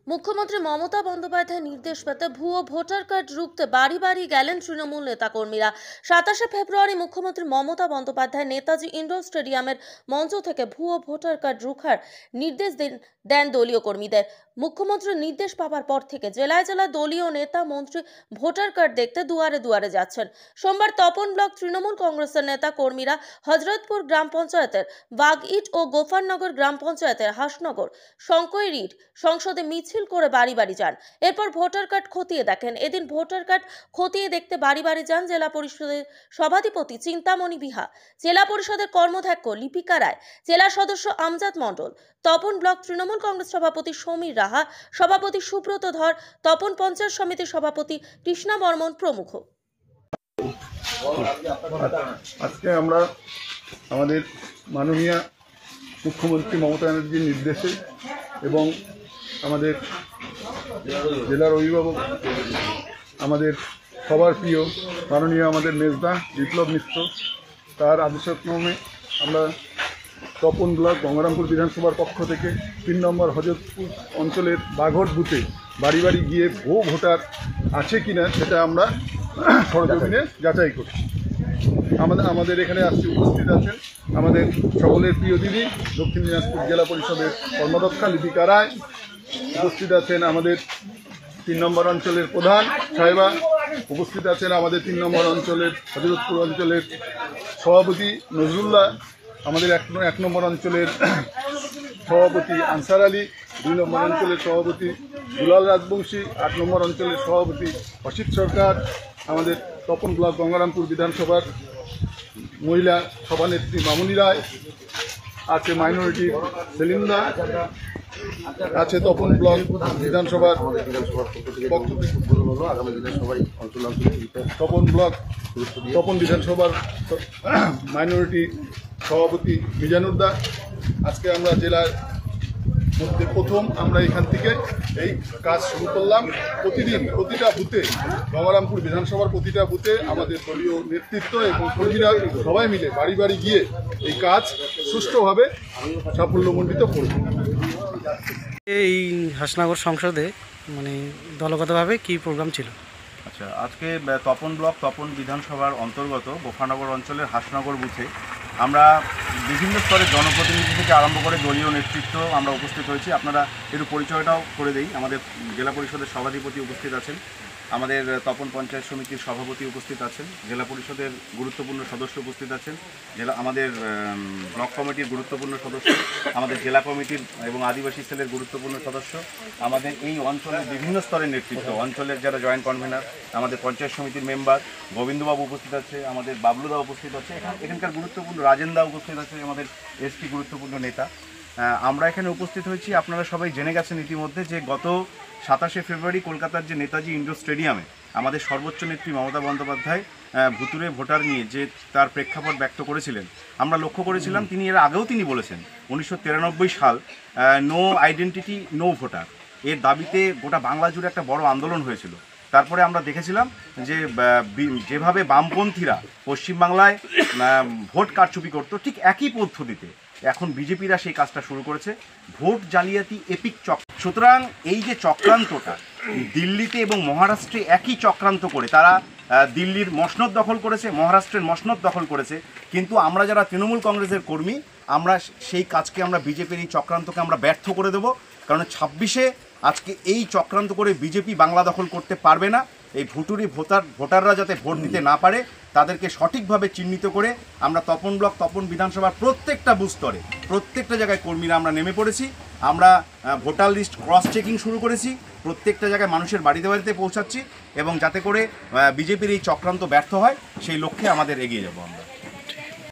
মুখ্যমন্ত্রী মমতা বন্দ্যোপাধ্যায়ের নির্দেশ পেতে ভুয়ো ভোটার কার্ড রুখতে বাড়ি বাড়ি গেলেন তৃণমূল নেতাকর্মীরা। 27শে ফেব্রুয়ারি মুখ্যমন্ত্রী মমতা বন্দ্যোপাধ্যায় নেতাজি ইন্ডোর স্টেডিয়ামের মঞ্চ থেকে ভুয়ো ভোটার কার্ড রুখার নির্দেশ দেন দলীয় কর্মীদের। মুখ্যমন্ত্রীর নির্দেশ পাওয়ার পর থেকে জেলায় জেলায় দলীয় নেতা মন্ত্রী ভোটার কার্ড দেখতে দুয়ারে দুয়ারে যাচ্ছেন। সোমবার তপন ব্লক তৃণমূল কংগ্রেসের নেতা কর্মীরা হজরতপুর গ্রাম পঞ্চায়েতের বাগইট ও গোফারনগর গ্রাম পঞ্চায়েতের হাসনগর শঙ্কইরিট সংসদে মিছিল করে বাড়ি বাড়ি যান। এরপর ভোটার কার্ড খতিয়ে দেখেন। এদিন ভোটার কার্ড খতিয়ে দেখতে বাড়ি বাড়ি যান জেলা পরিষদের সভাধিপতি চিন্তামণি বিহা, জেলা পরিষদের কর্মধ্যক্ষ লিপিকা রায়, জেলা সদস্য আমজাদ মণ্ডল, তপন ব্লক তৃণমূল কংগ্রেস সভাপতি সমীর রাহা, সভাপতি সুব্রত ধর, তপন পঞ্চায়েত সমিতির সভাপতি কৃষ্ণা বর্মন প্রমুখ। আজকে আমরা আমাদের মাননীয় মুখ্যমন্ত্রী মমতা ব্যানার্জির নির্দেশে এবং আমাদের জেলার অভিভাবক আমাদের সবার প্রিয় মাননীয় আমাদের মেজদা বিপ্লব মিশ্র তার আদেশক্রমে আমরা তপন ব্লক গঙ্গারামপুর বিধানসভার পক্ষ থেকে 3 নম্বর হজরতপুর অঞ্চলের বাঘট বুথে বাড়ি বাড়ি গিয়ে ভুয়ো ভোটার আছে কিনা সেটা আমরা সরজমিনে যাচাই করছি। আমাদের এখানে আজকে উপস্থিত আছেন আমাদের সকলের প্রিয় দিদি দক্ষিণ দিনাজপুর জেলা পরিষদের কর্মদক্ষা লিপিকা রায়, উপস্থিত আছেন আমাদের 3 নম্বর অঞ্চলের প্রধান সাহেবা, উপস্থিত আছেন আমাদের 3 নম্বর অঞ্চলের হজরতপুর অঞ্চলের সভাপতি নজরুল্লাহ, আমাদের 1 নম্বর অঞ্চলের সভাপতি আনসার আলী, 2 নম্বর অঞ্চলের সভাপতি দুলাল রাজবংশী, 8 নম্বর অঞ্চলের সভাপতি অসিত সরকার, আমাদের তপন ব্লক গঙ্গারামপুর বিধানসভার মহিলা সভানেত্রী মামুনি রায়, আছে মাইনরিটি সেলিন্দা, আছে তপন ব্লক বিধানসভার তপন বিধানসভার মাইনরিটি সভাপতি মিজানুদ্দা। আজকে আমরা জেলার মধ্যে প্রথম আমরা এখান থেকে এই কাজ শুরু করলাম। প্রতিদিন প্রতিটা বুথে গঙ্গারামপুর বিধানসভার প্রতিটা বুথে আমাদের দলীয় নেতৃত্ব এবং কর্মীরা সবাই মিলে বাড়ি বাড়ি গিয়ে এই কাজ সুষ্ঠুভাবে সাফল্যমণ্ডিত করব। এই হাসনগর সংসদে মানে দলগতভাবে কি প্রোগ্রাম ছিল? আচ্ছা, আজকে তপন ব্লক তপন বিধানসভার অন্তর্গত গোফানগর অঞ্চলের হাসনগর বুথে আমরা বিভিন্ন স্তরের জনপ্রতিনিধি থেকে আরম্ভ করে দলীয় নেতৃত্ব আমরা উপস্থিত হয়েছি। আপনারা একটু পরিচয়টাও করে দেই। আমাদের জেলা পরিষদের সভাধিপতি উপস্থিত আছেন, আমাদের তপন পঞ্চায়েত সমিতির সভাপতি উপস্থিত আছেন, জেলা পরিষদের গুরুত্বপূর্ণ সদস্য উপস্থিত আছেন, আমাদের ব্লক কমিটির গুরুত্বপূর্ণ সদস্য, আমাদের জেলা কমিটির এবং আদিবাসী সেলের গুরুত্বপূর্ণ সদস্য, আমাদের এই অঞ্চলের বিভিন্ন স্তরের নেতৃত্ব, অঞ্চলের যারা জয়েন্ট কনভেনার, আমাদের পঞ্চায়েত সমিতির মেম্বার গোবিন্দবাবু উপস্থিত আছে, আমাদের বাবলুদা উপস্থিত আছে, এখানকার গুরুত্বপূর্ণ রাজেন্দা উপস্থিত আছে, আমাদের এসপি গুরুত্বপূর্ণ নেতা। আমরা এখানে উপস্থিত হয়েছি। আপনারা সবাই জেনে গেছেন ইতিমধ্যে যে গত 27শে ফেব্রুয়ারি কলকাতার যে নেতাজি ইন্ডোর স্টেডিয়ামে আমাদের সর্বোচ্চ নেত্রী মমতা বন্দ্যোপাধ্যায় ভুতুরে ভোটার নিয়ে যে তার প্রেক্ষাপট ব্যক্ত করেছিলেন, আমরা লক্ষ্য করেছিলাম তিনি এর আগেও তিনি বলেছেন 1993 সাল নো আইডেন্টিটি নো ভোটার এর দাবিতে গোটা বাংলা জুড়ে একটা বড় আন্দোলন হয়েছিল। তারপরে আমরা দেখেছিলাম যে যেভাবে বামপন্থীরা পশ্চিমবাংলায় ভোট কারচুপি করতো ঠিক একই পদ্ধতিতে এখন বিজেপিরা সেই কাজটা শুরু করেছে, ভোট জালিয়াতি এপিক সুতরাং এই যে চক্রান্তটা দিল্লিতে এবং মহারাষ্ট্রে একই চক্রান্ত করে তারা দিল্লির মসনদ দখল করেছে, মহারাষ্ট্রের মসনদ দখল করেছে, কিন্তু আমরা যারা তৃণমূল কংগ্রেসের কর্মী আমরা সেই কাজকে আমরা বিজেপির এই চক্রান্তকে আমরা ব্যর্থ করে দেব। কারণ 26শে আজকে এই চক্রান্ত করে বিজেপি বাংলা দখল করতে পারবে না। এই ভুতুরি ভোটাররা যাতে ভোট দিতে না পারে তাদেরকে সঠিকভাবে চিহ্নিত করে আমরা তপন ব্লক তপন বিধানসভার প্রত্যেকটা বুথ স্তরে প্রত্যেকটা জায়গায় কর্মীরা আমরা নেমে পড়েছি। আমরা ভোটার লিস্ট ক্রস চেকিং শুরু করেছি, প্রত্যেকটা জায়গায় মানুষের বাড়িতে বাড়িতে পৌঁছাচ্ছি এবং যাতে করে বিজেপির এই চক্রান্ত ব্যর্থ হয় সেই লক্ষ্যে আমাদের এগিয়ে যাব আমরা।